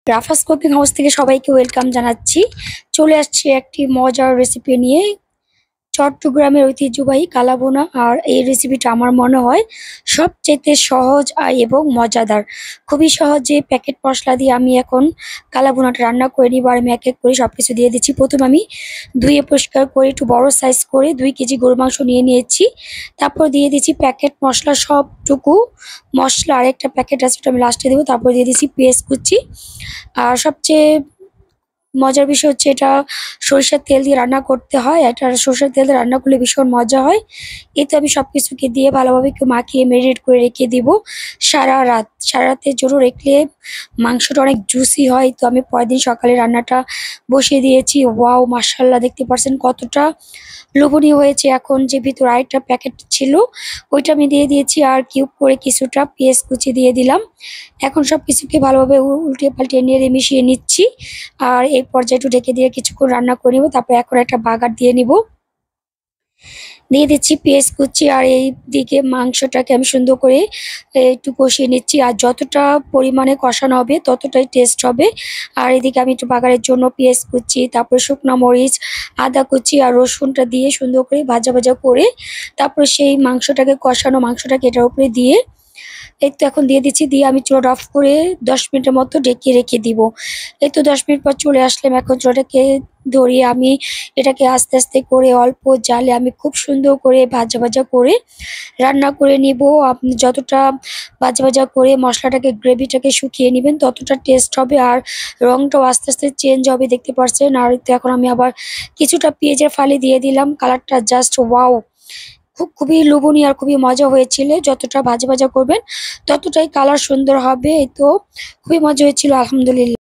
Rufus cooking house থেকে সবাইকে welcome জানাচ্ছি। চলে আসছি একটি মজার রেসিপি নিয়ে। চট্টগ্রামের ঐতিহ্যবাহী কালাভুনা। আর এই রেসিপিটা আমার মনে হয় সবচেয়ে সহজ এবং মজাদার। খুবই সহজে প্যাকেট মশলা দিয়ে আমি এখন কালাভুনাটা রান্না করে নিব। আর আমি এক এক করে সব কিছু দিয়ে দিচ্ছি। প্রথমে আমি ধুয়ে পরিষ্কার করে একটু বড় সাইজ করে 2 কেজি গরুর মাংস নিয়ে নিয়েছি। তারপর দিয়ে দিচ্ছি প্যাকেট মশলা সবটুকু মশলা। আরেকটা প্যাকেট আছে, ওটা আমি লাস্টে দেবো। তারপর দিয়ে দিচ্ছি পেঁয়াজ কুচি। আর সবচেয়ে মজার বিষয় হচ্ছে এটা সরিষার তেল দিয়ে রান্না করতে হয়। এটা সরিষার তেল দিয়ে রান্না করলে ভীষণ মজা হয়। এতে আমি সবকিছুকে দিয়ে ভালোভাবে একটু মাখিয়ে ম্যারিনেট করে রেখে দিব সারা রাত। সারা রাতের জন্য রেখলে মাংসটা অনেক জুসি হয়। তো আমি পরের দিন সকালে রান্নাটা বসিয়ে দিয়েছি। ওয়াও, মাশাআল্লাহ, দেখতে পাচ্ছেন কতটা লোভনীয় হয়েছে। এখন যে ভিতরে আরেকটা প্যাকেট ছিল ওইটা আমি দিয়ে দিয়েছি। আর কিউব করে কিছুটা পেঁয়াজ কুচি দিয়ে দিলাম। এখন সব কিছুকে ভালোভাবে উল্টে পাল্টে নেড়ে মিশিয়ে নিচ্ছি। আর এই পর্যায়ে একটু ঢেকে দিয়ে কিছুক্ষণ রান্না করে নিব। তারপর এখন একটা বাগার দিয়ে নিব। দিয়ে দিচ্ছি পেঁয়াজ কুচি। আর এই দিকে মাংসটাকে আমি সুন্দর করে একটু কষিয়ে নিচ্ছি। আর যতটা পরিমাণে কষানো হবে ততটাই টেস্ট হবে। আর এদিকে আমি একটু বাগারের জন্য পেঁয়াজ কুচি, তারপরে শুকনো মরিচ, আদা কুচি আর রসুনটা দিয়ে সুন্দর করে ভাজা ভাজা করে তারপরে সেই মাংসটাকে কষানো মাংসটাকে এটার উপরে দিয়ে এই তো এখন দিয়ে দিচ্ছি। দিয়ে আমি চুলাটা অফ করে 10 মিনিটের মতো ঢেকে রেখে দিব। এই তো 10 মিনিট পর চলে আসলাম। এখন চুলাটাকে ধরিয়ে আমি এটাকে আস্তে আস্তে করে অল্প জালে আমি খুব সুন্দর করে ভাজা ভাজা করে রান্না করে নিব। আপনি যতটা ভাজা ভাজা করে মশলাটাকে গ্রেভিটাকে শুকিয়ে নেবেন ততটা টেস্ট হবে। আর রংটাও আস্তে আস্তে চেঞ্জ হবে, দেখতে পাচ্ছেন। আর তো এখন আমি আবার কিছুটা পেঁয়াজের ফালি দিয়ে দিলাম। কালারটা জাস্ট ওয়াও, খুবই লোভনীয় আর খুবই মজা হয়েছিল। যতটা ভাজা ভাজা করবেন ততটাই কালার সুন্দর হবে। এই তো খুবই মজা হয়েছিল, আলহামদুলিল্লাহ।